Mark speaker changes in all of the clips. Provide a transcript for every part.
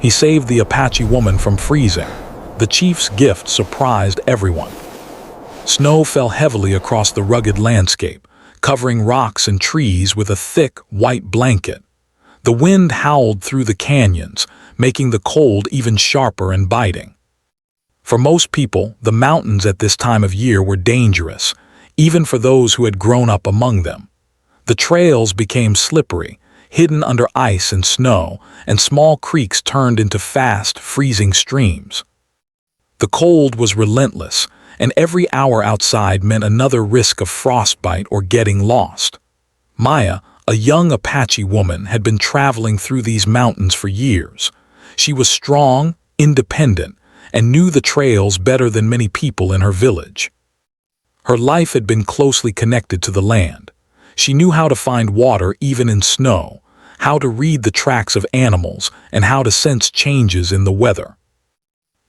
Speaker 1: He saved the Apache woman from freezing. The chief's gift surprised everyone. Snow fell heavily across the rugged landscape, covering rocks and trees with a thick, white blanket. The wind howled through the canyons, making the cold even sharper and biting. For most people, the mountains at this time of year were dangerous, even for those who had grown up among them. The trails became slippery, hidden under ice and snow, and small creeks turned into fast, freezing streams. The cold was relentless, and every hour outside meant another risk of frostbite or getting lost. Maya, a young Apache woman, had been traveling through these mountains for years. She was strong, independent, and knew the trails better than many people in her village. Her life had been closely connected to the land. She knew how to find water even in snow, how to read the tracks of animals, and how to sense changes in the weather.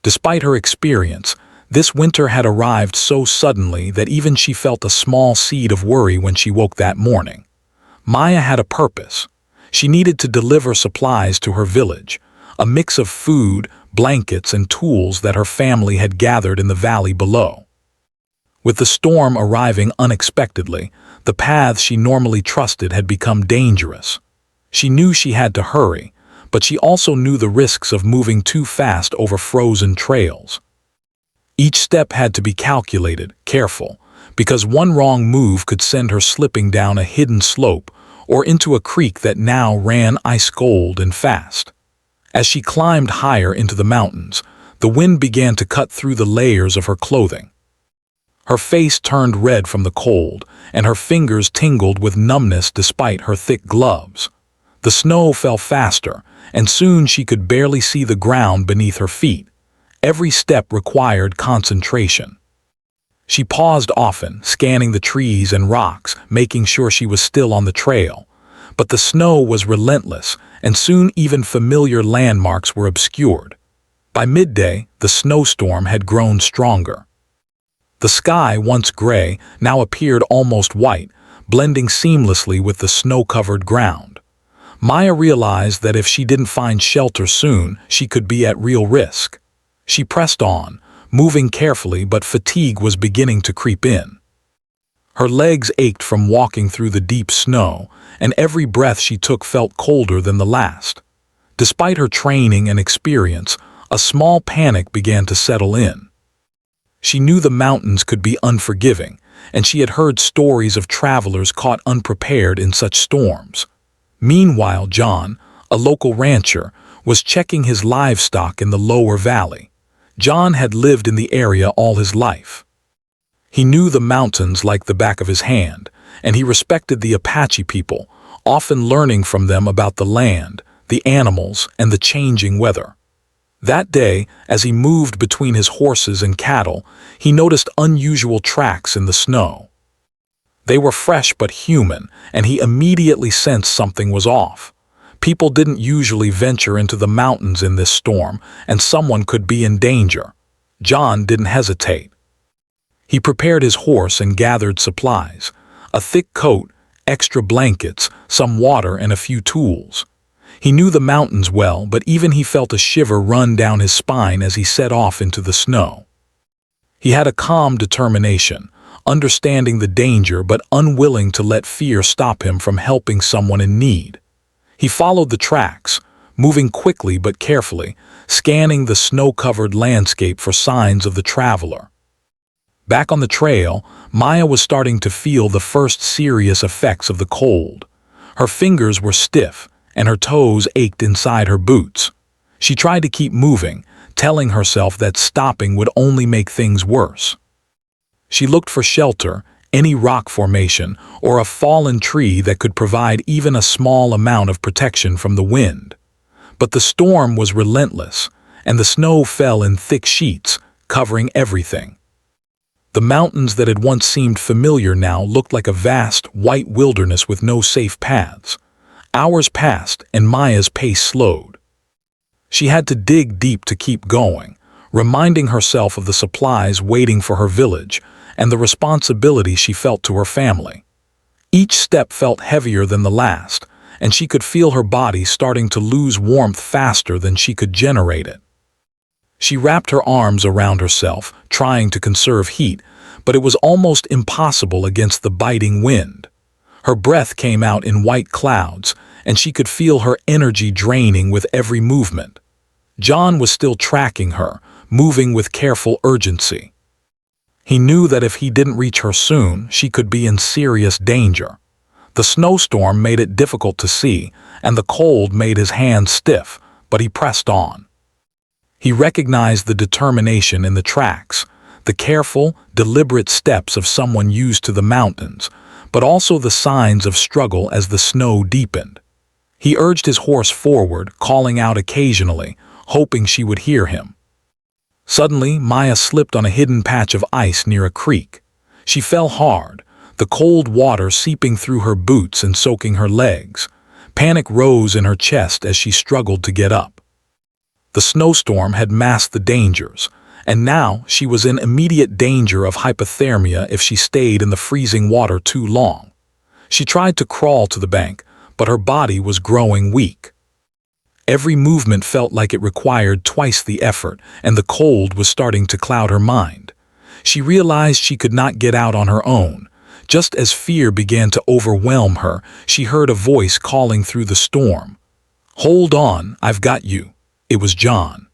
Speaker 1: Despite her experience, this winter had arrived so suddenly that even she felt a small seed of worry when she woke that morning. Maya had a purpose. She needed to deliver supplies to her village, a mix of food, blankets, and tools that her family had gathered in the valley below. With the storm arriving unexpectedly, the paths she normally trusted had become dangerous. She knew she had to hurry, but she also knew the risks of moving too fast over frozen trails. Each step had to be calculated, careful, because one wrong move could send her slipping down a hidden slope or into a creek that now ran ice-cold and fast. As she climbed higher into the mountains, the wind began to cut through the layers of her clothing. Her face turned red from the cold, and her fingers tingled with numbness despite her thick gloves. The snow fell faster, and soon she could barely see the ground beneath her feet. Every step required concentration. She paused often, scanning the trees and rocks, making sure she was still on the trail. But the snow was relentless, and soon even familiar landmarks were obscured. By midday, the snowstorm had grown stronger. The sky, once gray, now appeared almost white, blending seamlessly with the snow-covered ground. Maya realized that if she didn't find shelter soon, she could be at real risk. She pressed on, moving carefully, but fatigue was beginning to creep in. Her legs ached from walking through the deep snow, and every breath she took felt colder than the last. Despite her training and experience, a small panic began to settle in. She knew the mountains could be unforgiving, and she had heard stories of travelers caught unprepared in such storms. Meanwhile, John, a local rancher, was checking his livestock in the lower valley. John had lived in the area all his life. He knew the mountains like the back of his hand, and he respected the Apache people, often learning from them about the land, the animals, and the changing weather. That day, as he moved between his horses and cattle, he noticed unusual tracks in the snow. They were fresh but human, and he immediately sensed something was off. People didn't usually venture into the mountains in this storm, and someone could be in danger. John didn't hesitate. He prepared his horse and gathered supplies: a thick coat, extra blankets, some water, and a few tools. He knew the mountains well, but even he felt a shiver run down his spine as he set off into the snow. He had a calm determination, understanding the danger but unwilling to let fear stop him from helping someone in need. He followed the tracks, moving quickly but carefully, scanning the snow-covered landscape for signs of the traveler. Back on the trail, Maya was starting to feel the first serious effects of the cold. Her fingers were stiff, and her toes ached inside her boots. She tried to keep moving, telling herself that stopping would only make things worse. She looked for shelter, any rock formation, or a fallen tree that could provide even a small amount of protection from the wind. But the storm was relentless, and the snow fell in thick sheets, covering everything. The mountains that had once seemed familiar now looked like a vast, white wilderness with no safe paths. Hours passed, and Maya's pace slowed. She had to dig deep to keep going, reminding herself of the supplies waiting for her village and the responsibility she felt to her family. Each step felt heavier than the last, and she could feel her body starting to lose warmth faster than she could generate it. She wrapped her arms around herself, trying to conserve heat, but it was almost impossible against the biting wind. Her breath came out in white clouds, and she could feel her energy draining with every movement. John was still tracking her, moving with careful urgency. He knew that if he didn't reach her soon, she could be in serious danger. The snowstorm made it difficult to see, and the cold made his hands stiff, but he pressed on. He recognized the determination in the tracks, the careful, deliberate steps of someone used to the mountains, but also the signs of struggle as the snow deepened. He urged his horse forward, calling out occasionally, hoping she would hear him. Suddenly, Maya slipped on a hidden patch of ice near a creek. She fell hard, the cold water seeping through her boots and soaking her legs. Panic rose in her chest as she struggled to get up. The snowstorm had masked the dangers, and now she was in immediate danger of hypothermia if she stayed in the freezing water too long. She tried to crawl to the bank, but her body was growing weak. Every movement felt like it required twice the effort, and the cold was starting to cloud her mind. She realized she could not get out on her own. Just as fear began to overwhelm her, she heard a voice calling through the storm. "Hold on, I've got you." It was John.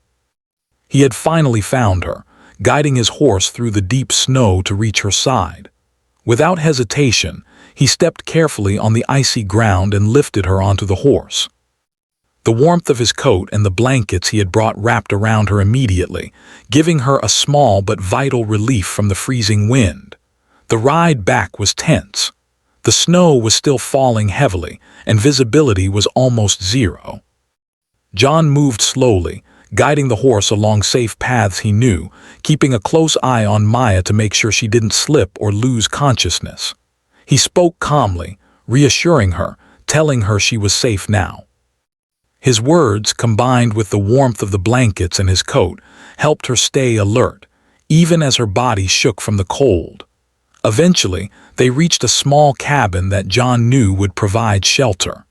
Speaker 1: He had finally found her, guiding his horse through the deep snow to reach her side. Without hesitation, he stepped carefully on the icy ground and lifted her onto the horse. The warmth of his coat and the blankets he had brought wrapped around her immediately, giving her a small but vital relief from the freezing wind. The ride back was tense. The snow was still falling heavily, and visibility was almost zero. John moved slowly, guiding the horse along safe paths he knew, keeping a close eye on Maya to make sure she didn't slip or lose consciousness. He spoke calmly, reassuring her, telling her she was safe now. His words, combined with the warmth of the blankets and his coat, helped her stay alert, even as her body shook from the cold. Eventually, they reached a small cabin that John knew would provide shelter.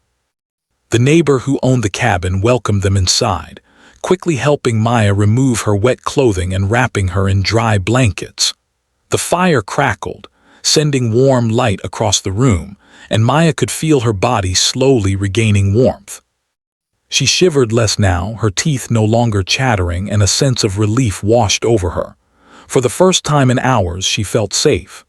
Speaker 1: The neighbor who owned the cabin welcomed them inside, quickly helping Maya remove her wet clothing and wrapping her in dry blankets. The fire crackled, sending warm light across the room, and Maya could feel her body slowly regaining warmth. She shivered less now, her teeth no longer chattering, and a sense of relief washed over her. For the first time in hours, she felt safe.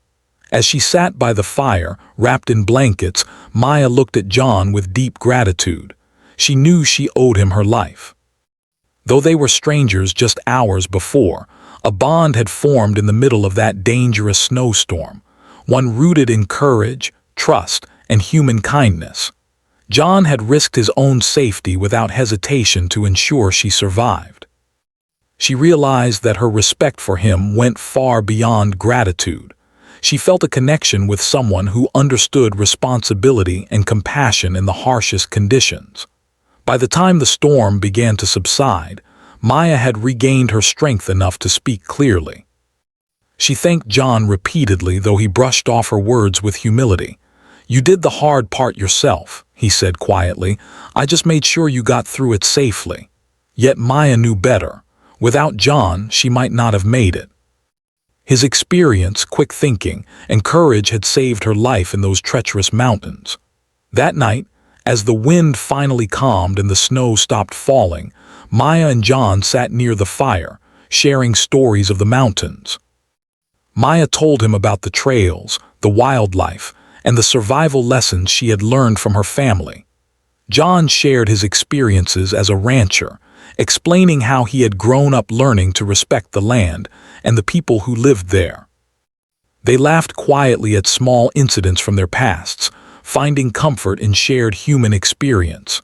Speaker 1: As she sat by the fire, wrapped in blankets, Maya looked at John with deep gratitude. She knew she owed him her life. Though they were strangers just hours before, a bond had formed in the middle of that dangerous snowstorm, one rooted in courage, trust, and human kindness. John had risked his own safety without hesitation to ensure she survived. She realized that her respect for him went far beyond gratitude. She felt a connection with someone who understood responsibility and compassion in the harshest conditions. By the time the storm began to subside, Maya had regained her strength enough to speak clearly. She thanked John repeatedly, though he brushed off her words with humility. "You did the hard part yourself," he said quietly. "I just made sure you got through it safely." Yet Maya knew better. Without John, she might not have made it. His experience, quick thinking, and courage had saved her life in those treacherous mountains. That night, as the wind finally calmed and the snow stopped falling, Maya and John sat near the fire, sharing stories of the mountains. Maya told him about the trails, the wildlife, and the survival lessons she had learned from her family. John shared his experiences as a rancher, explaining how he had grown up learning to respect the land and the people who lived there. They laughed quietly at small incidents from their pasts, finding comfort in shared human experience.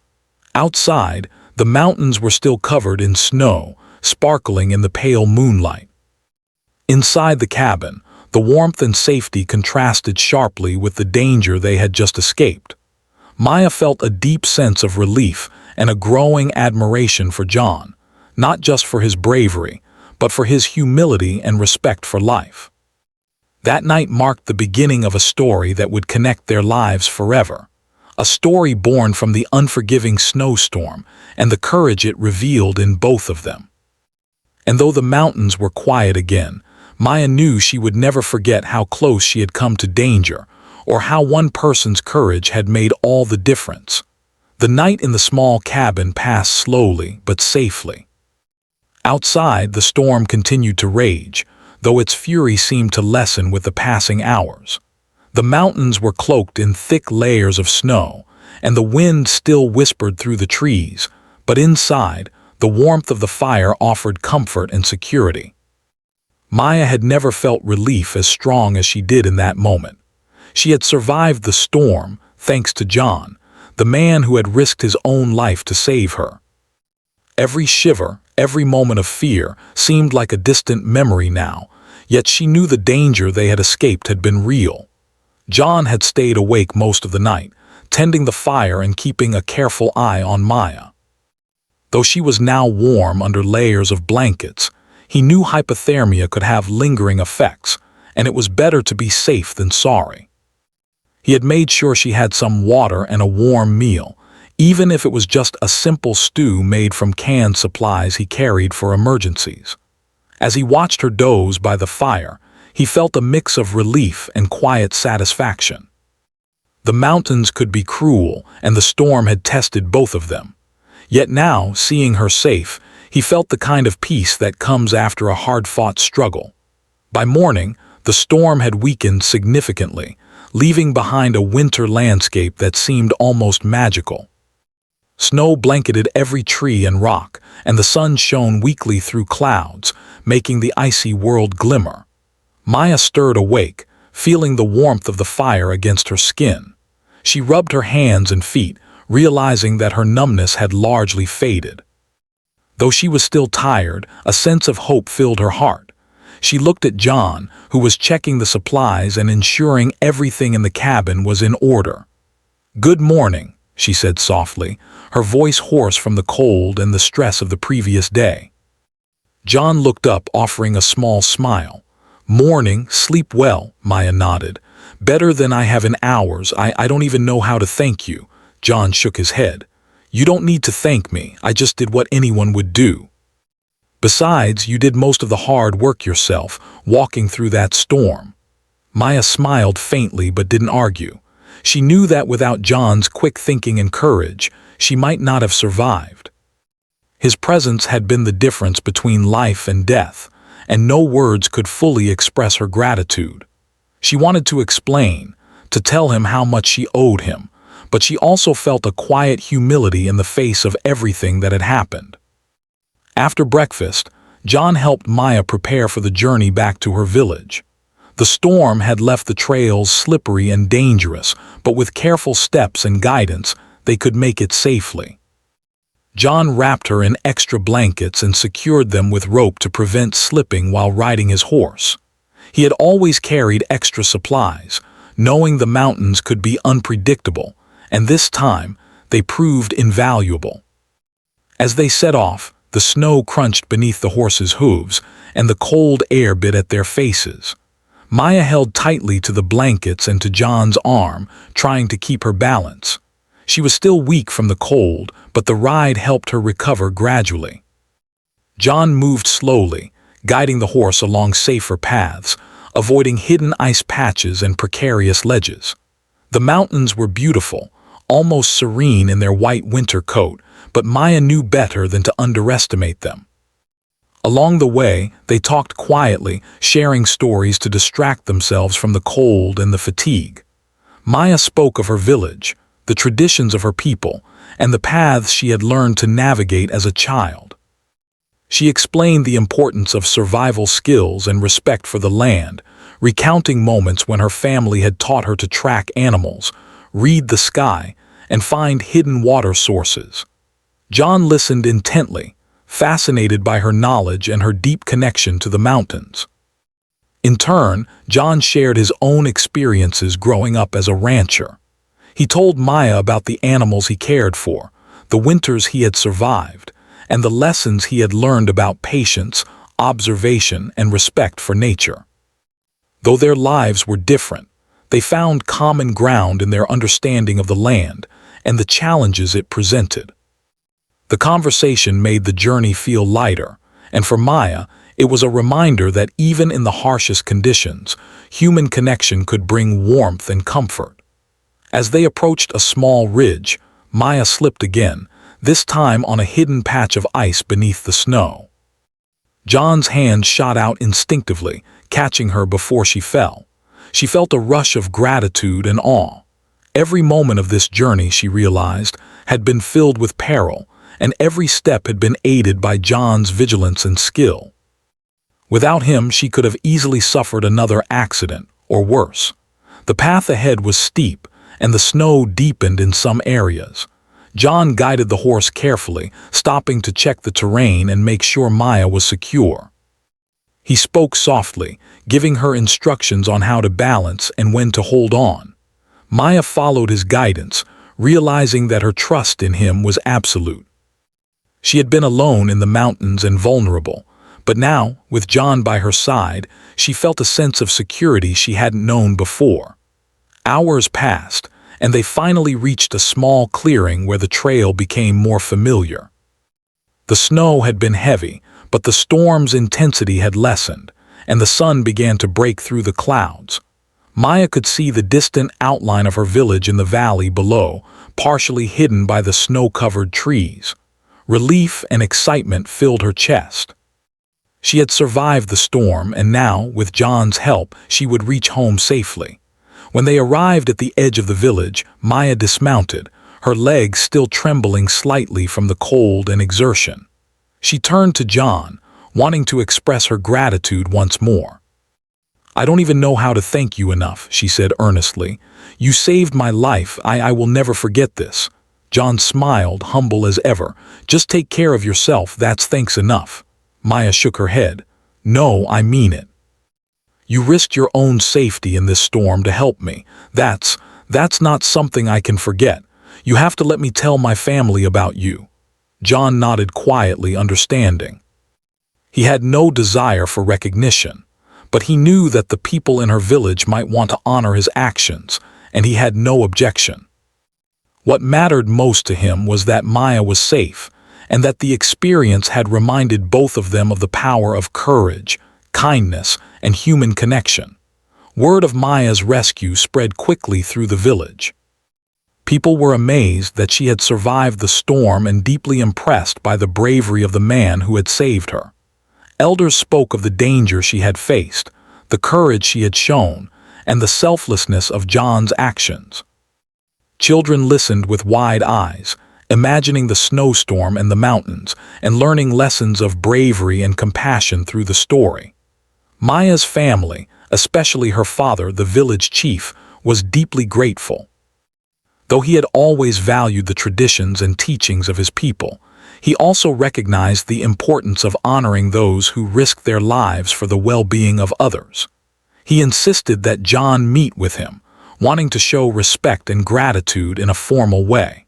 Speaker 1: Outside, the mountains were still covered in snow, sparkling in the pale moonlight. Inside the cabin, the warmth and safety contrasted sharply with the danger they had just escaped. Maya felt a deep sense of relief and a growing admiration for John, not just for his bravery, but for his humility and respect for life. That night marked the beginning of a story that would connect their lives forever, a story born from the unforgiving snowstorm and the courage it revealed in both of them. And though the mountains were quiet again, Maya knew she would never forget how close she had come to danger, or how one person's courage had made all the difference. The night in the small cabin passed slowly but safely. Outside, the storm continued to rage, though its fury seemed to lessen with the passing hours. The mountains were cloaked in thick layers of snow, and the wind still whispered through the trees, but inside, the warmth of the fire offered comfort and security. Maya had never felt relief as strong as she did in that moment. She had survived the storm, thanks to John, the man who had risked his own life to save her. Every shiver, every moment of fear, seemed like a distant memory now, yet she knew the danger they had escaped had been real. John had stayed awake most of the night, tending the fire and keeping a careful eye on Maya. Though she was now warm under layers of blankets, he knew hypothermia could have lingering effects, and it was better to be safe than sorry. He had made sure she had some water and a warm meal, even if it was just a simple stew made from canned supplies he carried for emergencies. As he watched her doze by the fire, he felt a mix of relief and quiet satisfaction. The mountains could be cruel, and the storm had tested both of them. Yet now, seeing her safe, he felt the kind of peace that comes after a hard-fought struggle. By morning, the storm had weakened significantly, leaving behind a winter landscape that seemed almost magical. Snow blanketed every tree and rock, and the sun shone weakly through clouds, making the icy world glimmer. Maya stirred awake, feeling the warmth of the fire against her skin. She rubbed her hands and feet, realizing that her numbness had largely faded. Though she was still tired, a sense of hope filled her heart. She looked at John, who was checking the supplies and ensuring everything in the cabin was in order. "Good morning," she said softly, her voice hoarse from the cold and the stress of the previous day. John looked up, offering a small smile. "Morning, sleep well," Maya nodded. "Better than I have in hours. I don't even know how to thank you." John shook his head. "You don't need to thank me. I just did what anyone would do. Besides, you did most of the hard work yourself, walking through that storm." Maya smiled faintly but didn't argue. She knew that without John's quick thinking and courage, she might not have survived. His presence had been the difference between life and death, and no words could fully express her gratitude. She wanted to explain, to tell him how much she owed him, but she also felt a quiet humility in the face of everything that had happened. After breakfast, John helped Maya prepare for the journey back to her village. The storm had left the trails slippery and dangerous, but with careful steps and guidance, they could make it safely. John wrapped her in extra blankets and secured them with rope to prevent slipping while riding his horse. He had always carried extra supplies, knowing the mountains could be unpredictable, and this time they proved invaluable. As they set off, the snow crunched beneath the horses' hooves, and the cold air bit at their faces. Maya held tightly to the blankets and to John's arm, trying to keep her balance. She was still weak from the cold, but the ride helped her recover gradually. John moved slowly, guiding the horse along safer paths, avoiding hidden ice patches and precarious ledges. The mountains were beautiful, almost serene in their white winter coat, but Maya knew better than to underestimate them. Along the way, they talked quietly, sharing stories to distract themselves from the cold and the fatigue. Maya spoke of her village, the traditions of her people, and the paths she had learned to navigate as a child. She explained the importance of survival skills and respect for the land, recounting moments when her family had taught her to track animals, read the sky, and find hidden water sources. John listened intently, fascinated by her knowledge and her deep connection to the mountains. In turn, John shared his own experiences growing up as a rancher. He told Maya about the animals he cared for, the winters he had survived, and the lessons he had learned about patience, observation, and respect for nature. Though their lives were different, They found common ground in their understanding of the land and the challenges it presented. The conversation made the journey feel lighter, and for Maya, it was a reminder that even in the harshest conditions, human connection could bring warmth and comfort. As they approached a small ridge, Maya slipped again, this time on a hidden patch of ice beneath the snow. John's hand shot out instinctively, catching her before she fell. She felt a rush of gratitude and awe. Every moment of this journey, she realized, had been filled with peril, and every step had been aided by John's vigilance and skill. Without him, she could have easily suffered another accident, or worse. The path ahead was steep, and the snow deepened in some areas. John guided the horse carefully, stopping to check the terrain and make sure Maya was secure. He spoke softly, giving her instructions on how to balance and when to hold on. Maya followed his guidance, realizing that her trust in him was absolute. She had been alone in the mountains and vulnerable, but now, with John by her side, she felt a sense of security she hadn't known before. Hours passed, and they finally reached a small clearing where the trail became more familiar. The snow had been heavy, but the storm's intensity had lessened, and the sun began to break through the clouds. Maya could see the distant outline of her village in the valley below, partially hidden by the snow-covered trees. Relief and excitement filled her chest. She had survived the storm, and now, with John's help, she would reach home safely. When they arrived at the edge of the village, Maya dismounted, her legs still trembling slightly from the cold and exertion. She turned to John, wanting to express her gratitude once more. "I don't even know how to thank you enough," she said earnestly. "You saved my life. I will never forget this." John smiled, humble as ever. "Just take care of yourself, that's thanks enough." Maya shook her head. "No, I mean it. You risked your own safety in this storm to help me. That's not something I can forget. You have to let me tell my family about you." John nodded quietly, understanding. He had no desire for recognition, but he knew that the people in her village might want to honor his actions, and he had no objection. What mattered most to him was that Maya was safe, and that the experience had reminded both of them of the power of courage, kindness, and human connection. Word of Maya's rescue spread quickly through the village. People were amazed that she had survived the storm and deeply impressed by the bravery of the man who had saved her. Elders spoke of the danger she had faced, the courage she had shown, and the selflessness of John's actions. Children listened with wide eyes, imagining the snowstorm and the mountains, and learning lessons of bravery and compassion through the story. Maya's family, especially her father, the village chief, was deeply grateful. Though he had always valued the traditions and teachings of his people, he also recognized the importance of honoring those who risked their lives for the well-being of others. He insisted that John meet with him, wanting to show respect and gratitude in a formal way.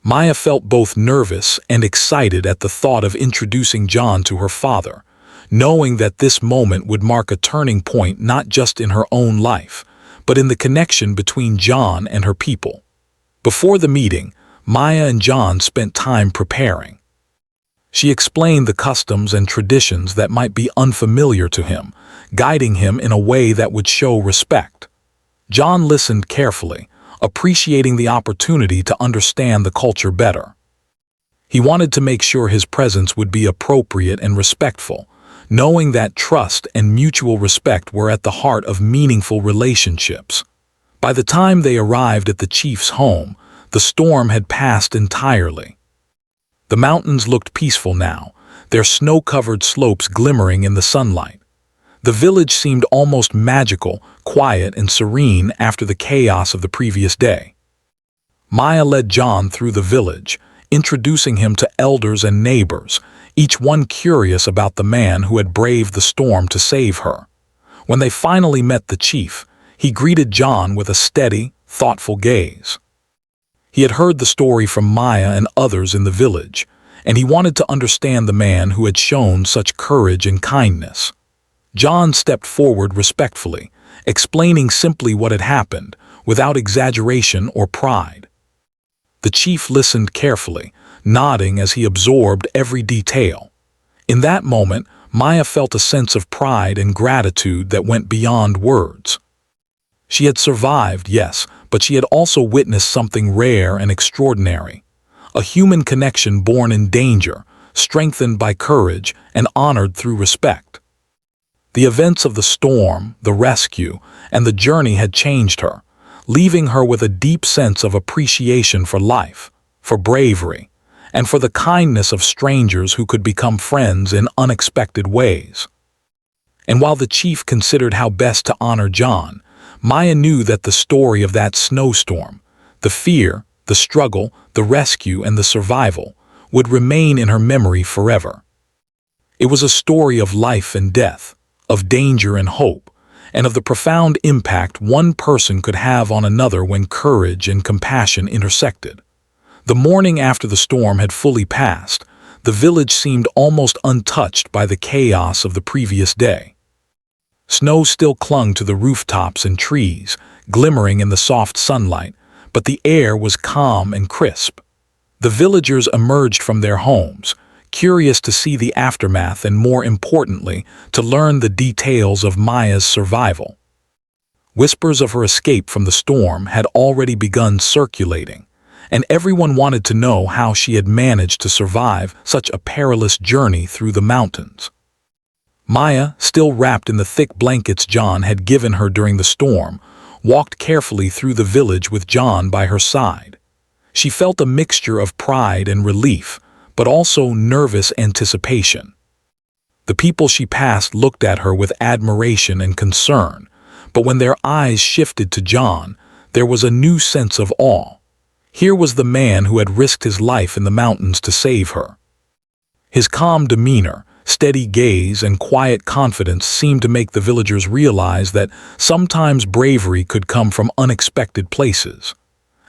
Speaker 1: Maya felt both nervous and excited at the thought of introducing John to her father, knowing that this moment would mark a turning point not just in her own life, but in the connection between John and her people. Before the meeting, Maya and John spent time preparing. She explained the customs and traditions that might be unfamiliar to him, guiding him in a way that would show respect. John listened carefully, appreciating the opportunity to understand the culture better. He wanted to make sure his presence would be appropriate and respectful, knowing that trust and mutual respect were at the heart of meaningful relationships. By the time they arrived at the chief's home, the storm had passed entirely. The mountains looked peaceful now, their snow-covered slopes glimmering in the sunlight. The village seemed almost magical, quiet and serene after the chaos of the previous day. Maya led John through the village, introducing him to elders and neighbors, each one curious about the man who had braved the storm to save her. When they finally met the chief, he greeted John with a steady, thoughtful gaze. He had heard the story from Maya and others in the village, and he wanted to understand the man who had shown such courage and kindness. John stepped forward respectfully, explaining simply what had happened, without exaggeration or pride. The chief listened carefully, nodding as he absorbed every detail. In that moment, Maya felt a sense of pride and gratitude that went beyond words. She had survived, yes, but she had also witnessed something rare and extraordinary. A human connection born in danger, strengthened by courage, and honored through respect. The events of the storm, the rescue, and the journey had changed her, leaving her with a deep sense of appreciation for life, for bravery, and for the kindness of strangers who could become friends in unexpected ways. And while the chief considered how best to honor John, Maya knew that the story of that snowstorm, the fear, the struggle, the rescue, and the survival, would remain in her memory forever. It was a story of life and death, of danger and hope, and of the profound impact one person could have on another when courage and compassion intersected. The morning after the storm had fully passed, the village seemed almost untouched by the chaos of the previous day. Snow still clung to the rooftops and trees, glimmering in the soft sunlight, but the air was calm and crisp. The villagers emerged from their homes, curious to see the aftermath and, more importantly, to learn the details of Maya's survival. Whispers of her escape from the storm had already begun circulating, and everyone wanted to know how she had managed to survive such a perilous journey through the mountains. Maya, still wrapped in the thick blankets John had given her during the storm, walked carefully through the village with John by her side. She felt a mixture of pride and relief, but also nervous anticipation. The people she passed looked at her with admiration and concern, but when their eyes shifted to John, there was a new sense of awe. Here was the man who had risked his life in the mountains to save her. His calm demeanor, steady gaze, and quiet confidence seemed to make the villagers realize that sometimes bravery could come from unexpected places.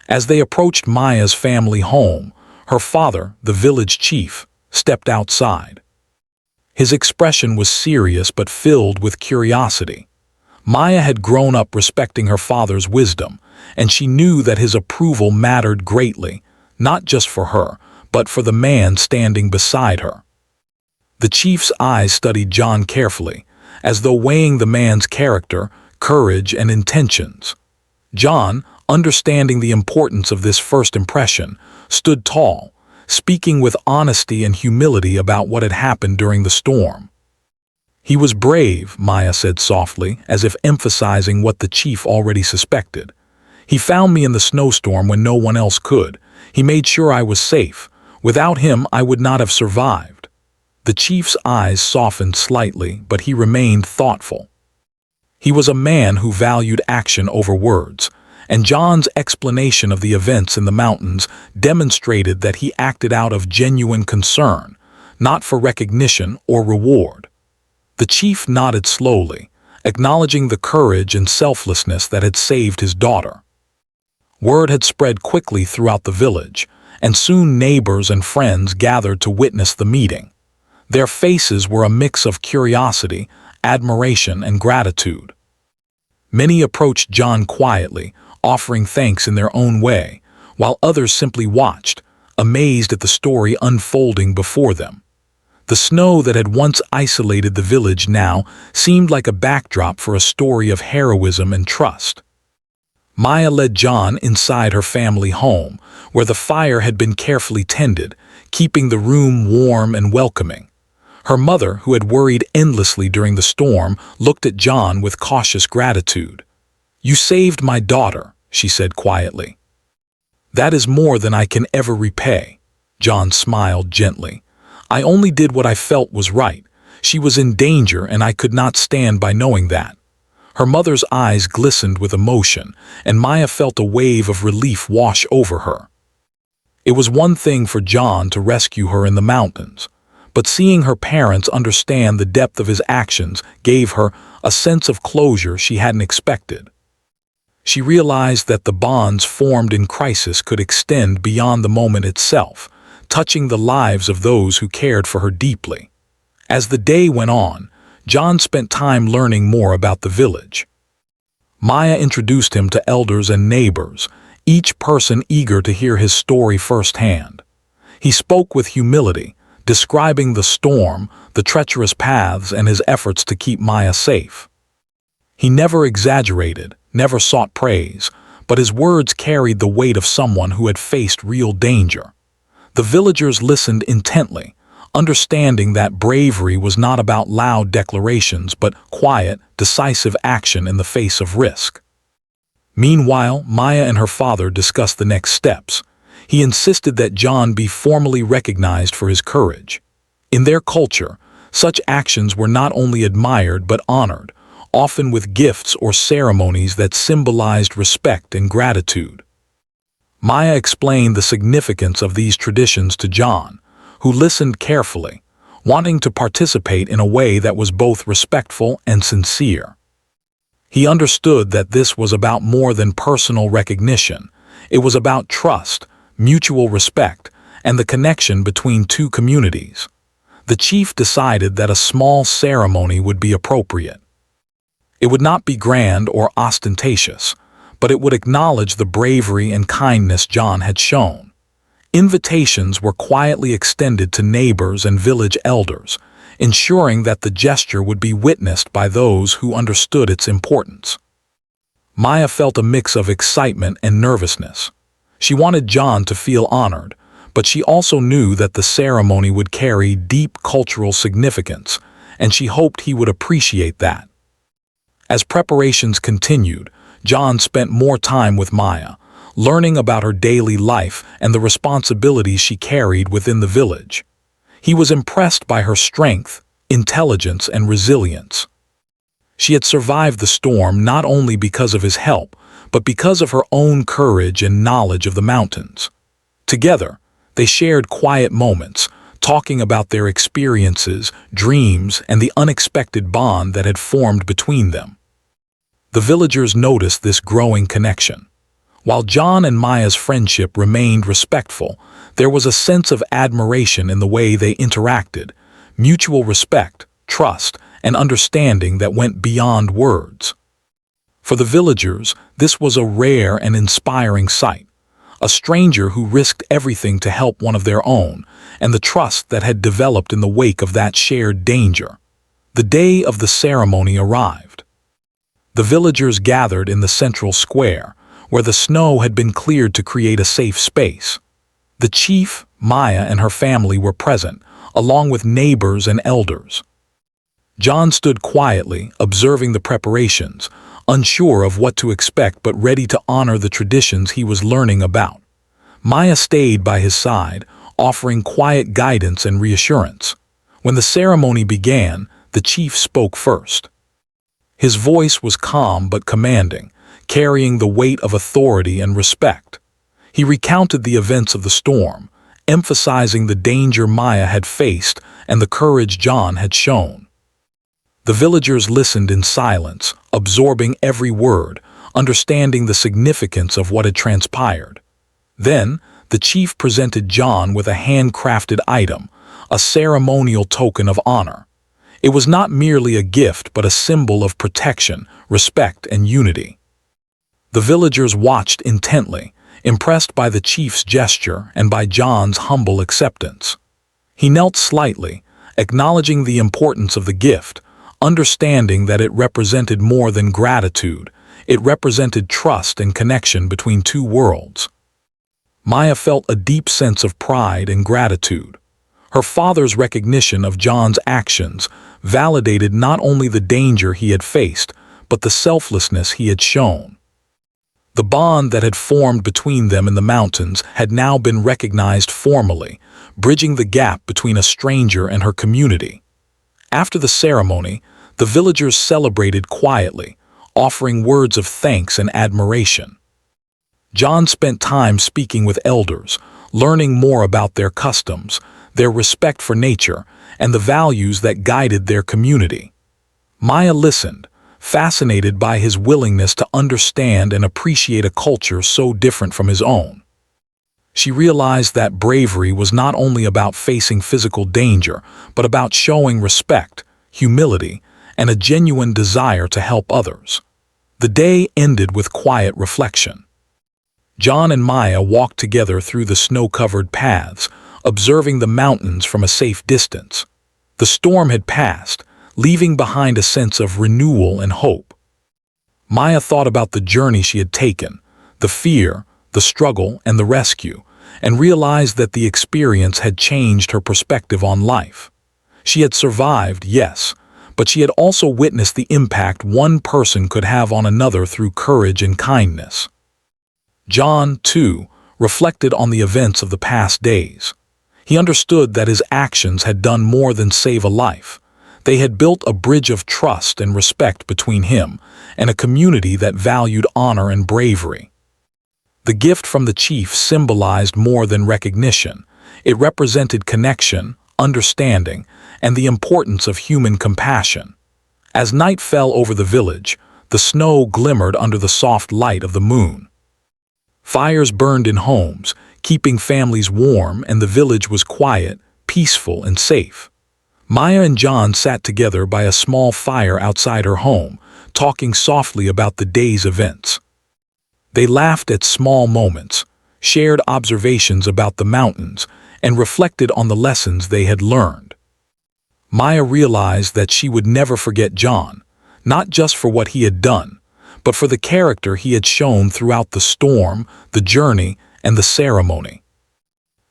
Speaker 1: As they approached Maya's family home, her father, the village chief, stepped outside. His expression was serious but filled with curiosity. Maya had grown up respecting her father's wisdom, and she knew that his approval mattered greatly, not just for her, but for the man standing beside her. The chief's eyes studied John carefully, as though weighing the man's character, courage, and intentions. John, understanding the importance of this first impression, stood tall, speaking with honesty and humility about what had happened during the storm. "He was brave," Maya said softly, as if emphasizing what the chief already suspected. "He found me in the snowstorm when no one else could. He made sure I was safe. Without him, I would not have survived." The chief's eyes softened slightly, but he remained thoughtful. He was a man who valued action over words, and John's explanation of the events in the mountains demonstrated that he acted out of genuine concern, not for recognition or reward. The chief nodded slowly, acknowledging the courage and selflessness that had saved his daughter. Word had spread quickly throughout the village, and soon neighbors and friends gathered to witness the meeting. Their faces were a mix of curiosity, admiration, and gratitude. Many approached John quietly, offering thanks in their own way, while others simply watched, amazed at the story unfolding before them. The snow that had once isolated the village now seemed like a backdrop for a story of heroism and trust. Maya led John inside her family home, where the fire had been carefully tended, keeping the room warm and welcoming. Her mother, who had worried endlessly during the storm, looked at John with cautious gratitude. "You saved my daughter," she said quietly. "That is more than I can ever repay." John smiled gently. "I only did what I felt was right. She was in danger, and I could not stand by knowing that." Her mother's eyes glistened with emotion, and Maya felt a wave of relief wash over her. It was one thing for John to rescue her in the mountains, but seeing her parents understand the depth of his actions gave her a sense of closure she hadn't expected. She realized that the bonds formed in crisis could extend beyond the moment itself, touching the lives of those who cared for her deeply. As the day went on, John spent time learning more about the village. Maya introduced him to elders and neighbors, each person eager to hear his story firsthand. He spoke with humility, describing the storm, the treacherous paths, and his efforts to keep Maya safe. He never exaggerated, never sought praise, but his words carried the weight of someone who had faced real danger. The villagers listened intently, understanding that bravery was not about loud declarations but quiet, decisive action in the face of risk. Meanwhile, Maya and her father discussed the next steps. He insisted that John be formally recognized for his courage. In their culture, such actions were not only admired but honored, often with gifts or ceremonies that symbolized respect and gratitude. Maya explained the significance of these traditions to John, who listened carefully, wanting to participate in a way that was both respectful and sincere. He understood that this was about more than personal recognition. It was about trust, mutual respect, and the connection between two communities. The chief decided that a small ceremony would be appropriate. It would not be grand or ostentatious, but it would acknowledge the bravery and kindness John had shown. Invitations were quietly extended to neighbors and village elders, ensuring that the gesture would be witnessed by those who understood its importance. Maya felt a mix of excitement and nervousness. She wanted John to feel honored, but she also knew that the ceremony would carry deep cultural significance, and she hoped he would appreciate that. As preparations continued, John spent more time with Maya, learning about her daily life and the responsibilities she carried within the village. He was impressed by her strength, intelligence, and resilience. She had survived the storm not only because of his help, but because of her own courage and knowledge of the mountains. Together, they shared quiet moments, talking about their experiences, dreams, and the unexpected bond that had formed between them. The villagers noticed this growing connection. While John and Maya's friendship remained respectful, there was a sense of admiration in the way they interacted, mutual respect, trust, and understanding that went beyond words. For the villagers, this was a rare and inspiring sight. A stranger who risked everything to help one of their own, and the trust that had developed in the wake of that shared danger. The day of the ceremony arrived. The villagers gathered in the central square, where the snow had been cleared to create a safe space. The chief, Maya, and her family were present, along with neighbors and elders. John stood quietly, observing the preparations, unsure of what to expect but ready to honor the traditions he was learning about. Maya stayed by his side, offering quiet guidance and reassurance. When the ceremony began, the chief spoke first. His voice was calm but commanding, carrying the weight of authority and respect. He recounted the events of the storm, emphasizing the danger Maya had faced and the courage John had shown. The villagers listened in silence, absorbing every word, understanding the significance of what had transpired. Then, the chief presented John with a handcrafted item, a ceremonial token of honor. It was not merely a gift but a symbol of protection, respect, and unity. The villagers watched intently, impressed by the chief's gesture and by John's humble acceptance. He knelt slightly, acknowledging the importance of the gift, understanding that it represented more than gratitude. It represented trust and connection between two worlds. Maya felt a deep sense of pride and gratitude. Her father's recognition of John's actions validated not only the danger he had faced, but the selflessness he had shown. The bond that had formed between them in the mountains had now been recognized formally, bridging the gap between a stranger and her community. After the ceremony, the villagers celebrated quietly, offering words of thanks and admiration. John spent time speaking with elders, learning more about their customs, their respect for nature, and the values that guided their community. Maya listened, fascinated by his willingness to understand and appreciate a culture so different from his own. She realized that bravery was not only about facing physical danger, but about showing respect, humility, and a genuine desire to help others. The day ended with quiet reflection. John and Maya walked together through the snow-covered paths, observing the mountains from a safe distance. The storm had passed, leaving behind a sense of renewal and hope. Maya thought about the journey she had taken, the fear, the struggle, and the rescue, and realized that the experience had changed her perspective on life. She had survived, yes, but she had also witnessed the impact one person could have on another through courage and kindness. John, too, reflected on the events of the past days. He understood that his actions had done more than save a life. They had built a bridge of trust and respect between him and a community that valued honor and bravery. The gift from the chief symbolized more than recognition. It represented connection, understanding, and the importance of human compassion. As night fell over the village, the snow glimmered under the soft light of the moon. Fires burned in homes, keeping families warm, and the village was quiet, peaceful, and safe. Maya and John sat together by a small fire outside her home, talking softly about the day's events. They laughed at small moments, shared observations about the mountains, and reflected on the lessons they had learned. Maya realized that she would never forget John, not just for what he had done, but for the character he had shown throughout the storm, the journey, and the ceremony.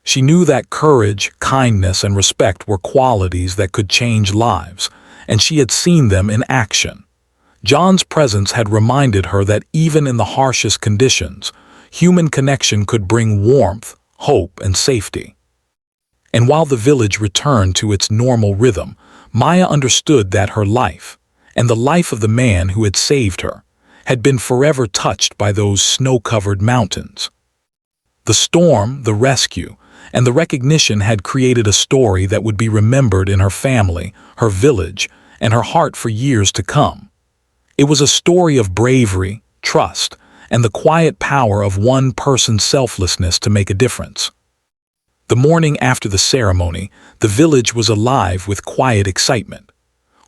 Speaker 1: She knew that courage, kindness, and respect were qualities that could change lives, and she had seen them in action. John's presence had reminded her that even in the harshest conditions, human connection could bring warmth, hope, and safety. And while the village returned to its normal rhythm, Maya understood that her life, and the life of the man who had saved her, had been forever touched by those snow-covered mountains. The storm, the rescue, and the recognition had created a story that would be remembered in her family, her village, and her heart for years to come. It was a story of bravery, trust, and the quiet power of one person's selflessness to make a difference. The morning after the ceremony, the village was alive with quiet excitement.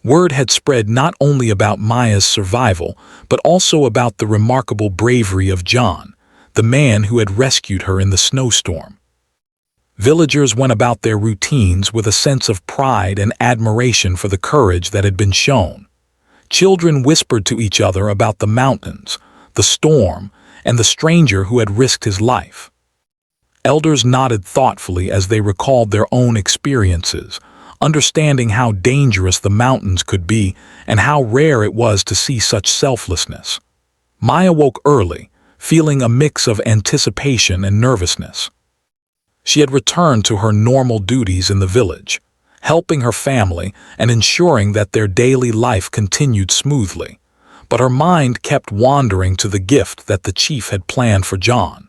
Speaker 1: Word had spread not only about Maya's survival, but also about the remarkable bravery of John, the man who had rescued her in the snowstorm. Villagers went about their routines with a sense of pride and admiration for the courage that had been shown. Children whispered to each other about the mountains, the storm, and the stranger who had risked his life. Elders nodded thoughtfully as they recalled their own experiences, understanding how dangerous the mountains could be and how rare it was to see such selflessness. Maya woke early, feeling a mix of anticipation and nervousness. She had returned to her normal duties in the village, helping her family and ensuring that their daily life continued smoothly, but her mind kept wandering to the gift that the chief had planned for John.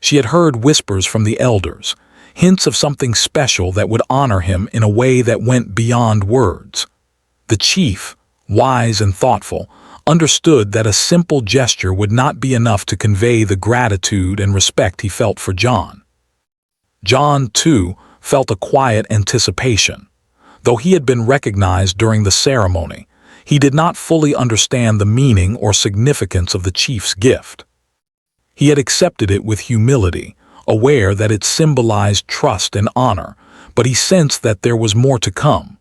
Speaker 1: She had heard whispers from the elders, hints of something special that would honor him in a way that went beyond words. The chief, wise and thoughtful, understood that a simple gesture would not be enough to convey the gratitude and respect he felt for John. John, too, felt a quiet anticipation. Though he had been recognized during the ceremony, he did not fully understand the meaning or significance of the chief's gift. He had accepted it with humility, aware that it symbolized trust and honor, but he sensed that there was more to come.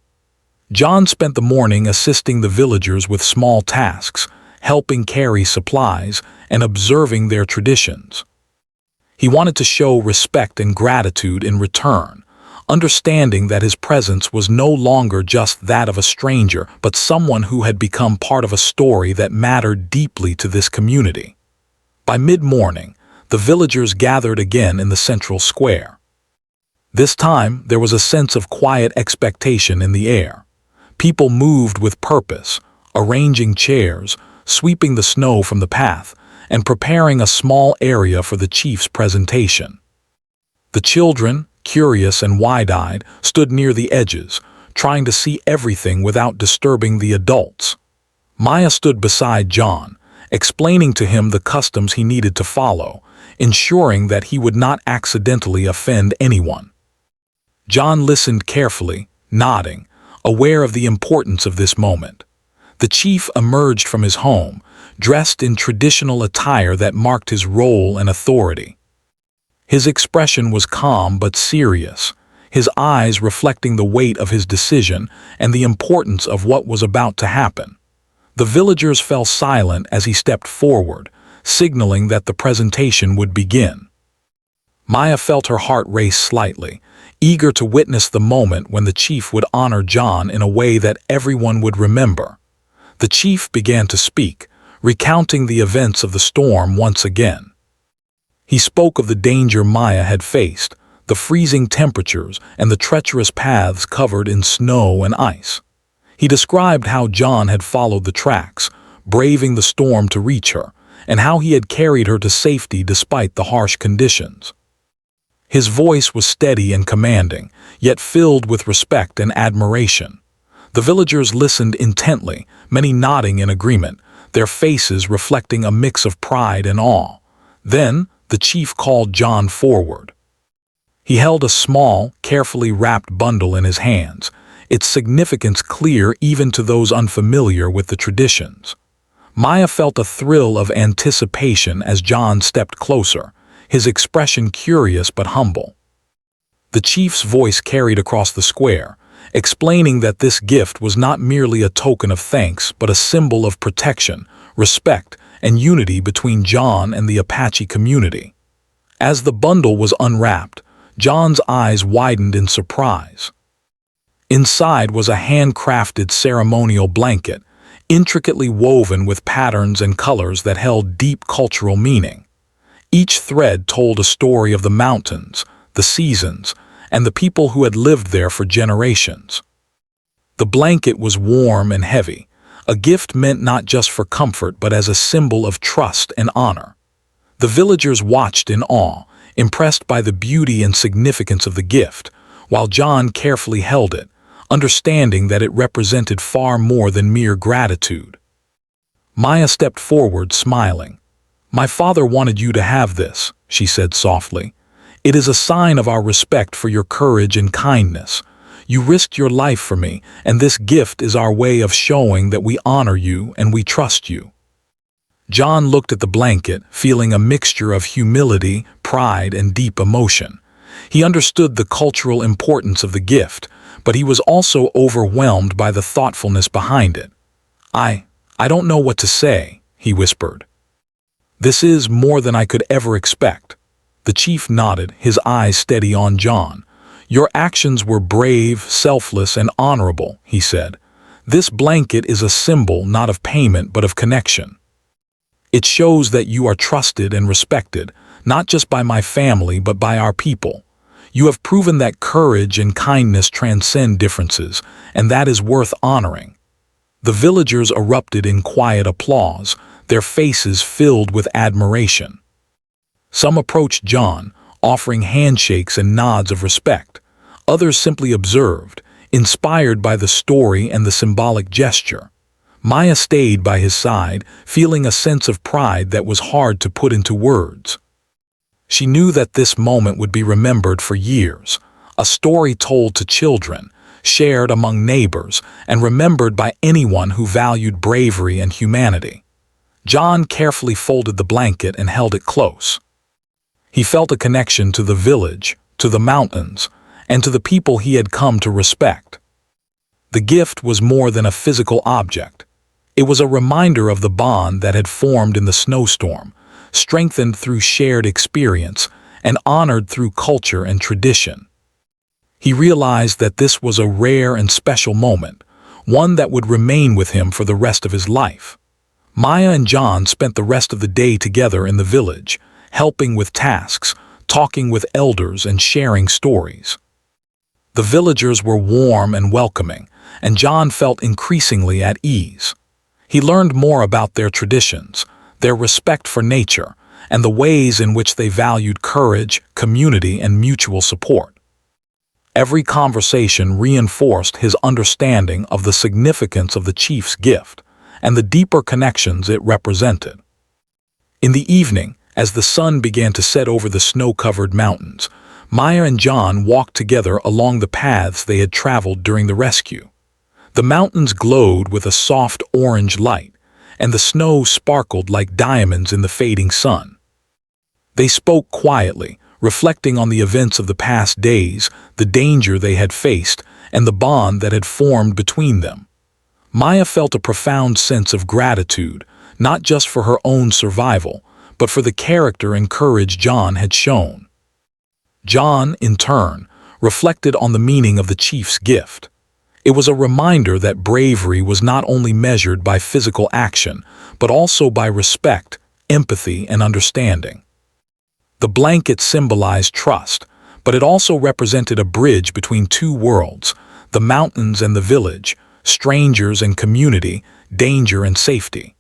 Speaker 1: John spent the morning assisting the villagers with small tasks, helping carry supplies, and observing their traditions. He wanted to show respect and gratitude in return, understanding that his presence was no longer just that of a stranger, but someone who had become part of a story that mattered deeply to this community. By mid-morning, the villagers gathered again in the central square. This time, there was a sense of quiet expectation in the air. People moved with purpose, arranging chairs, sweeping the snow from the path, and preparing a small area for the chief's presentation. The children, curious and wide-eyed, stood near the edges, trying to see everything without disturbing the adults. Maya stood beside John, explaining to him the customs he needed to follow, ensuring that he would not accidentally offend anyone. John listened carefully, nodding, aware of the importance of this moment. The chief emerged from his home, dressed in traditional attire that marked his role and authority. His expression was calm but serious, his eyes reflecting the weight of his decision and the importance of what was about to happen. The villagers fell silent as he stepped forward, signaling that the presentation would begin. Maya felt her heart race slightly, eager to witness the moment when the chief would honor John in a way that everyone would remember. The chief began to speak, recounting the events of the storm once again. He spoke of the danger Maya had faced, the freezing temperatures and the treacherous paths covered in snow and ice. He described how John had followed the tracks, braving the storm to reach her, and how he had carried her to safety despite the harsh conditions. His voice was steady and commanding, yet filled with respect and admiration. The villagers listened intently, many nodding in agreement, their faces reflecting a mix of pride and awe. Then, the chief called John forward. He held a small, carefully wrapped bundle in his hands, its significance clear even to those unfamiliar with the traditions. Maya felt a thrill of anticipation as John stepped closer, his expression curious but humble. The chief's voice carried across the square, explaining that this gift was not merely a token of thanks but a symbol of protection, respect, and unity between John and the Apache community. As the bundle was unwrapped, John's eyes widened in surprise. Inside was a handcrafted ceremonial blanket, intricately woven with patterns and colors that held deep cultural meaning. Each thread told a story of the mountains, the seasons, and the people who had lived there for generations. The blanket was warm and heavy, a gift meant not just for comfort but as a symbol of trust and honor. The villagers watched in awe, impressed by the beauty and significance of the gift, while John carefully held it, understanding that it represented far more than mere gratitude. Maya stepped forward, smiling. "My father wanted you to have this," she said softly. "It is a sign of our respect for your courage and kindness. You risked your life for me, and this gift is our way of showing that we honor you and we trust you." John looked at the blanket, feeling a mixture of humility, pride, and deep emotion. He understood the cultural importance of the gift, but he was also overwhelmed by the thoughtfulness behind it. I don't know what to say," he whispered. "This is more than I could ever expect." The chief nodded, his eyes steady on John. "Your actions were brave, selfless, and honorable," he said. "This blanket is a symbol not of payment but of connection. It shows that you are trusted and respected, not just by my family but by our people. You have proven that courage and kindness transcend differences, and that is worth honoring." The villagers erupted in quiet applause, their faces filled with admiration. Some approached John, offering handshakes and nods of respect. Others simply observed, inspired by the story and the symbolic gesture. Maya stayed by his side, feeling a sense of pride that was hard to put into words. She knew that this moment would be remembered for years, a story told to children, shared among neighbors, and remembered by anyone who valued bravery and humanity. John carefully folded the blanket and held it close. He felt a connection to the village, to the mountains, and to the people he had come to respect. The gift was more than a physical object. It was a reminder of the bond that had formed in the snowstorm, strengthened through shared experience, and honored through culture and tradition. He realized that this was a rare and special moment, one that would remain with him for the rest of his life. Maya and John spent the rest of the day together in the village, helping with tasks, talking with elders, and sharing stories. The villagers were warm and welcoming, and John felt increasingly at ease. He learned more about their traditions, their respect for nature, and the ways in which they valued courage, community, and mutual support. Every conversation reinforced his understanding of the significance of the chief's gift and the deeper connections it represented. In the evening, as the sun began to set over the snow-covered mountains, Maya and John walked together along the paths they had traveled during the rescue. The mountains glowed with a soft orange light, and the snow sparkled like diamonds in the fading sun. They spoke quietly, reflecting on the events of the past days, the danger they had faced, and the bond that had formed between them. Maya felt a profound sense of gratitude, not just for her own survival, but for the character and courage John had shown. John, in turn, reflected on the meaning of the chief's gift. It was a reminder that bravery was not only measured by physical action, but also by respect, empathy, and understanding. The blanket symbolized trust, but it also represented a bridge between two worlds, the mountains and the village, strangers and community, danger and safety.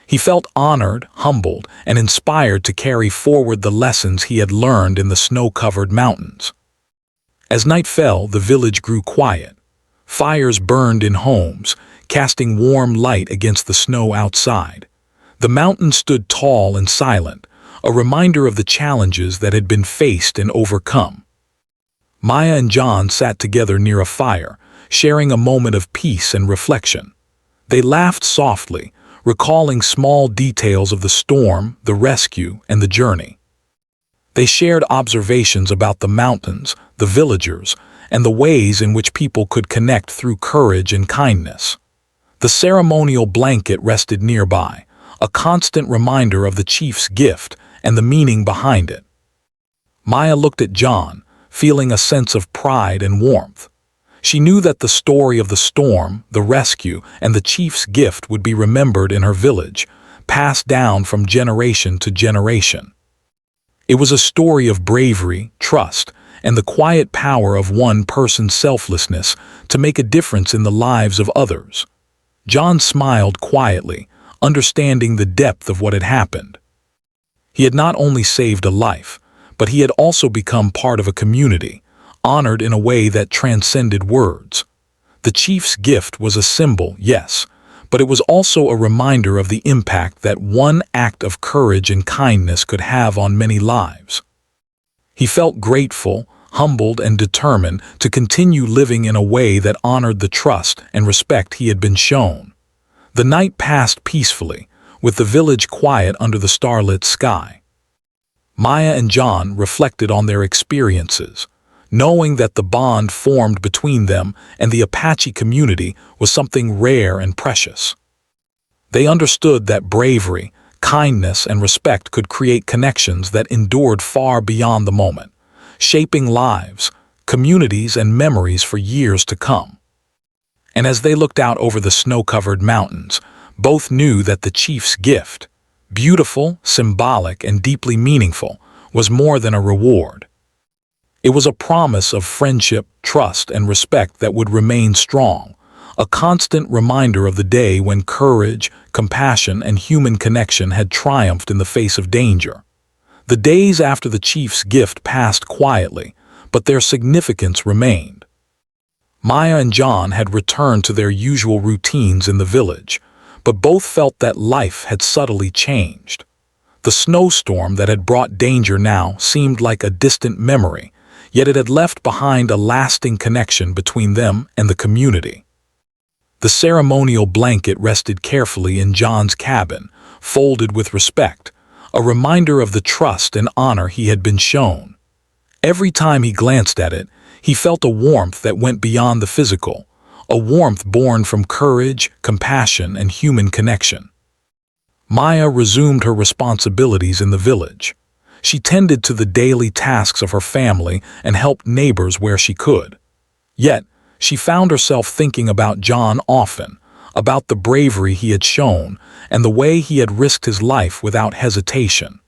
Speaker 1: He felt honored, humbled, and inspired to carry forward the lessons he had learned in the snow-covered mountains. As night fell, the village grew quiet. Fires burned in homes, casting warm light against the snow outside. The mountain stood tall and silent, a reminder of the challenges that had been faced and overcome. Maya and John sat together near a fire, sharing a moment of peace and reflection. They laughed softly, recalling small details of the storm, the rescue, and the journey. They shared observations about the mountains, the villagers, and the ways in which people could connect through courage and kindness. The ceremonial blanket rested nearby, a constant reminder of the chief's gift and the meaning behind it. Maya looked at John, feeling a sense of pride and warmth. She knew that the story of the storm, the rescue, and the chief's gift would be remembered in her village, passed down from generation to generation. It was a story of bravery, trust, and the quiet power of one person's selflessness to make a difference in the lives of others. John smiled quietly, understanding the depth of what had happened. He had not only saved a life, but he had also become part of a community, honored in a way that transcended words. The chief's gift was a symbol, yes, but it was also a reminder of the impact that one act of courage and kindness could have on many lives. He felt grateful, humbled, and determined to continue living in a way that honored the trust and respect he had been shown. The night passed peacefully, with the village quiet under the starlit sky. Maya and John reflected on their experiences, knowing that the bond formed between them and the Apache community was something rare and precious. They understood that bravery, kindness, and respect could create connections that endured far beyond the moment, shaping lives, communities, and memories for years to come. And as they looked out over the snow-covered mountains, both knew that the chief's gift, beautiful, symbolic, and deeply meaningful, was more than a reward. It was a promise of friendship, trust, and respect that would remain strong, a constant reminder of the day when courage, compassion, and human connection had triumphed in the face of danger. The days after the chief's gift passed quietly, but their significance remained. Maya and John had returned to their usual routines in the village, but both felt that life had subtly changed. The snowstorm that had brought danger now seemed like a distant memory, yet it had left behind a lasting connection between them and the community. The ceremonial blanket rested carefully in John's cabin, folded with respect, a reminder of the trust and honor he had been shown. Every time he glanced at it, he felt a warmth that went beyond the physical, a warmth born from courage, compassion, and human connection. Maya resumed her responsibilities in the village. She tended to the daily tasks of her family and helped neighbors where she could. Yet, she found herself thinking about John often, about the bravery he had shown and the way he had risked his life without hesitation.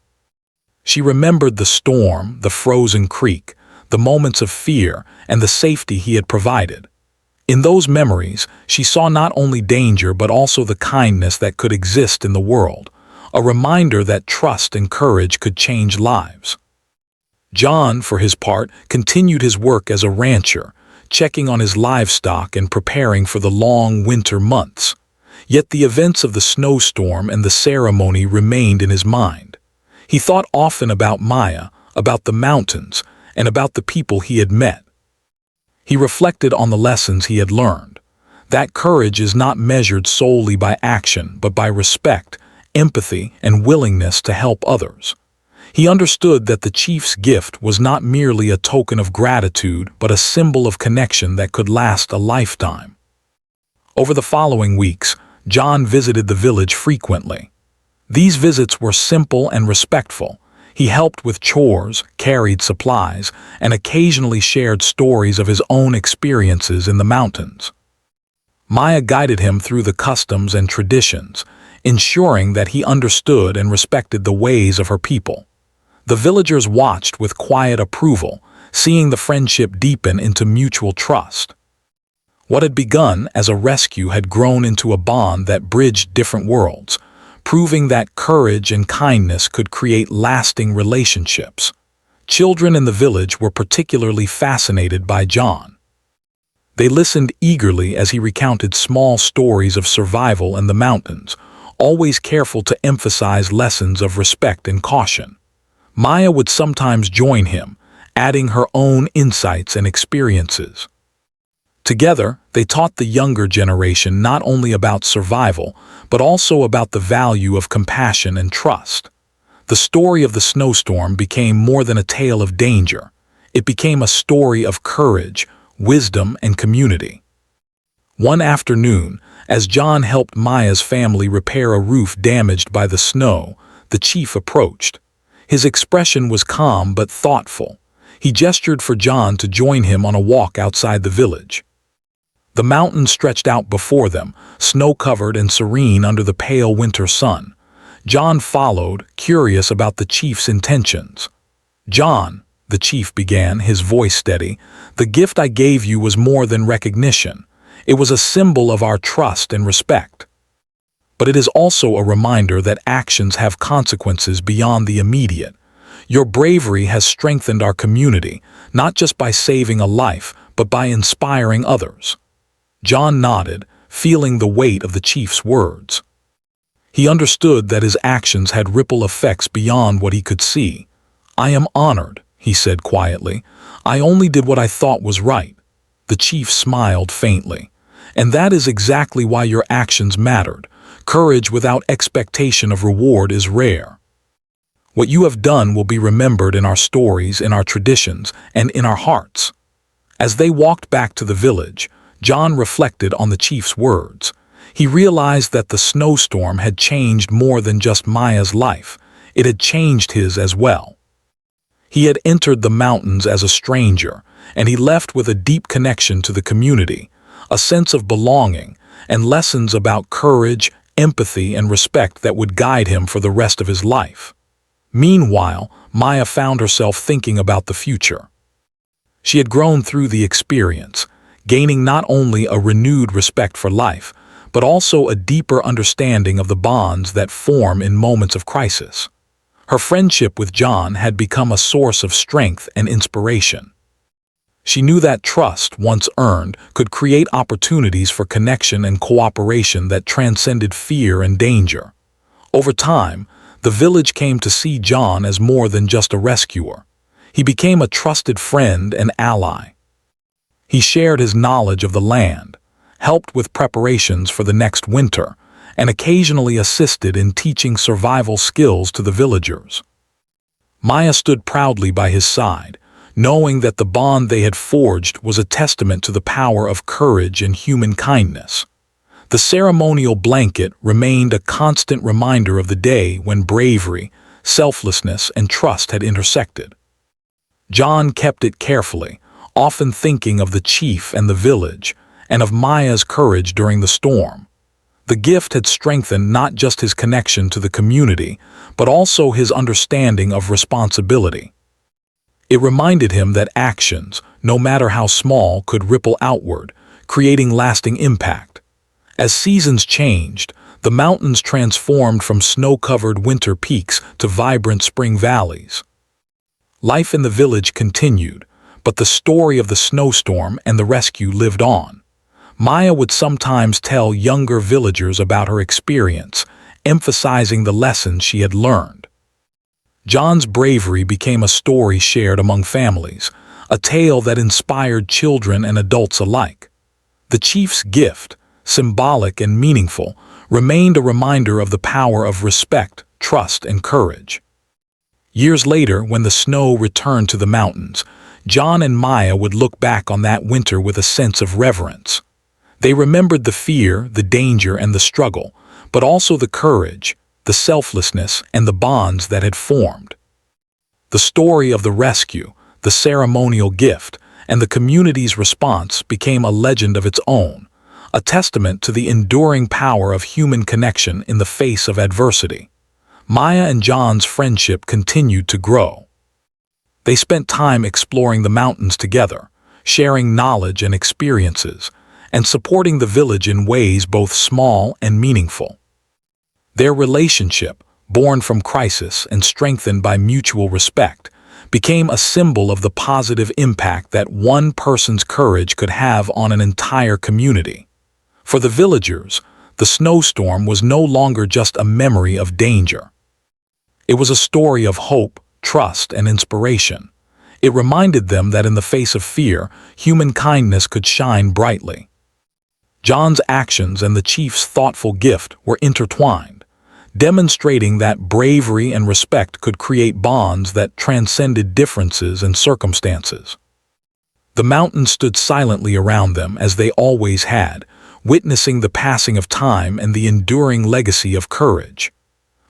Speaker 1: She remembered the storm, the frozen creek, the moments of fear, and the safety he had provided. In those memories, she saw not only danger but also the kindness that could exist in the world, a reminder that trust and courage could change lives. John, for his part, continued his work as a rancher, checking on his livestock and preparing for the long winter months. Yet the events of the snowstorm and the ceremony remained in his mind. He thought often about Maya, about the mountains, and about the people he had met. He reflected on the lessons he had learned, That courage is not measured solely by action, but by respect, empathy, and willingness to help others. He understood that the chief's gift was not merely a token of gratitude, but a symbol of connection that could last a lifetime. Over the following weeks, John visited the village frequently. These visits were simple and respectful. He helped with chores, carried supplies, and occasionally shared stories of his own experiences in the mountains. Maya guided him through the customs and traditions, ensuring that he understood and respected the ways of her people. The villagers watched with quiet approval, seeing the friendship deepen into mutual trust. What had begun as a rescue had grown into a bond that bridged different worlds, proving that courage and kindness could create lasting relationships. Children in the village were particularly fascinated by John. They listened eagerly as he recounted small stories of survival in the mountains, always careful to emphasize lessons of respect and caution. Maya would sometimes join him, adding her own insights and experiences. Together, they taught the younger generation not only about survival, but also about the value of compassion and trust. The story of the snowstorm became more than a tale of danger. It became a story of courage, wisdom, and community. One afternoon, as John helped Maya's family repair a roof damaged by the snow, the chief approached. His expression was calm but thoughtful. He gestured for John to join him on a walk outside the village. The mountains stretched out before them, snow-covered and serene under the pale winter sun. John followed, curious about the chief's intentions. "John," the chief began, his voice steady, "the gift I gave you was more than recognition. It was a symbol of our trust and respect. But it is also a reminder that actions have consequences beyond the immediate. Your bravery has strengthened our community, not just by saving a life, but by inspiring others." John nodded, feeling the weight of the chief's words. He understood that his actions had ripple effects beyond what he could see. "I am honored," he said quietly. "I only did what I thought was right." The chief smiled faintly. "And that is exactly why your actions mattered. Courage without expectation of reward is rare. What you have done will be remembered in our stories, in our traditions, and in our hearts." As they walked back to the village, John reflected on the chief's words. He realized that the snowstorm had changed more than just Maya's life. It had changed his as well. He had entered the mountains as a stranger, and he left with a deep connection to the community, a sense of belonging, and lessons about courage, empathy, and respect that would guide him for the rest of his life. Meanwhile, Maya found herself thinking about the future. She had grown through the experience, gaining not only a renewed respect for life, but also a deeper understanding of the bonds that form in moments of crisis. Her friendship with John had become a source of strength and inspiration. She knew that trust, once earned, could create opportunities for connection and cooperation that transcended fear and danger. Over time, the village came to see John as more than just a rescuer. He became a trusted friend and ally. He shared his knowledge of the land, helped with preparations for the next winter, and occasionally assisted in teaching survival skills to the villagers. Maya stood proudly by his side, knowing that the bond they had forged was a testament to the power of courage and human kindness. The ceremonial blanket remained a constant reminder of the day when bravery, selflessness, and trust had intersected. John kept it carefully, often thinking of the chief and the village, and of Maya's courage during the storm. The gift had strengthened not just his connection to the community, but also his understanding of responsibility. It reminded him that actions, no matter how small, could ripple outward, creating lasting impact. As seasons changed, the mountains transformed from snow-covered winter peaks to vibrant spring valleys. Life in the village continued, but the story of the snowstorm and the rescue lived on. Maya would sometimes tell younger villagers about her experience, emphasizing the lessons she had learned. John's bravery became a story shared among families, a tale that inspired children and adults alike. The chief's gift, symbolic and meaningful, remained a reminder of the power of respect, trust, and courage. Years later, when the snow returned to the mountains, John and Maya would look back on that winter with a sense of reverence. They remembered the fear, the danger, and the struggle, but also the courage, the selflessness, and the bonds that had formed. The story of the rescue, the ceremonial gift, and the community's response became a legend of its own, a testament to the enduring power of human connection in the face of adversity. Maya and John's friendship continued to grow. They spent time exploring the mountains together, sharing knowledge and experiences, and supporting the village in ways both small and meaningful. Their relationship, born from crisis and strengthened by mutual respect, became a symbol of the positive impact that one person's courage could have on an entire community. For the villagers, the snowstorm was no longer just a memory of danger. It was a story of hope, trust, and inspiration. It reminded them that in the face of fear, human kindness could shine brightly. John's actions and the chief's thoughtful gift were intertwined, demonstrating that bravery and respect could create bonds that transcended differences and circumstances. The mountains stood silently around them as they always had, witnessing the passing of time and the enduring legacy of courage.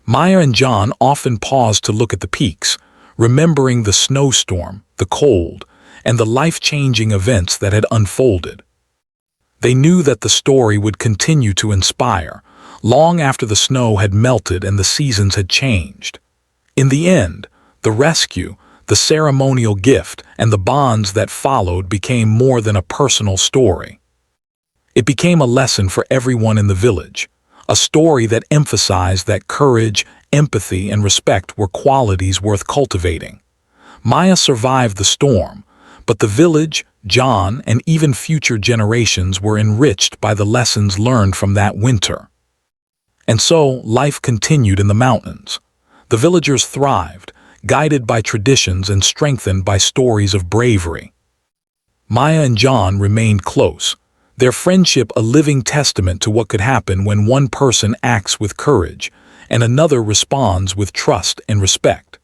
Speaker 1: Maya and John often paused to look at the peaks, remembering the snowstorm, the cold, and the life-changing events that had unfolded. They knew that the story would continue to inspire, long after the snow had melted and the seasons had changed. In the end, the rescue, the ceremonial gift, and the bonds that followed became more than a personal story. It became a lesson for everyone in the village, a story that emphasized that courage, empathy, and respect were qualities worth cultivating. Maya survived the storm, but the village, John, and even future generations were enriched by the lessons learned from that winter. And so, life continued in the mountains. The villagers thrived, guided by traditions and strengthened by stories of bravery. Maya and John remained close, their friendship a living testament to what could happen when one person acts with courage and another responds with trust and respect.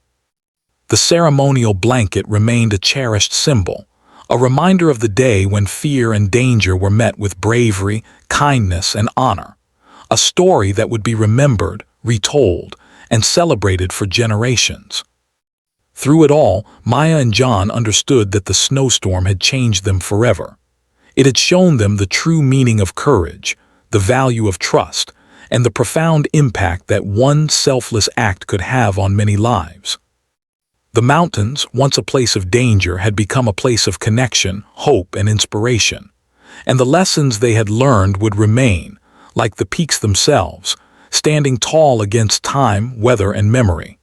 Speaker 1: The ceremonial blanket remained a cherished symbol, a reminder of the day when fear and danger were met with bravery, kindness, and honor. A story that would be remembered, retold, and celebrated for generations. Through it all, Maya and John understood that the snowstorm had changed them forever. It had shown them the true meaning of courage, the value of trust, and the profound impact that one selfless act could have on many lives. The mountains, once a place of danger, had become a place of connection, hope, and inspiration. And the lessons they had learned would remain, like the peaks themselves, standing tall against time, weather, and memory.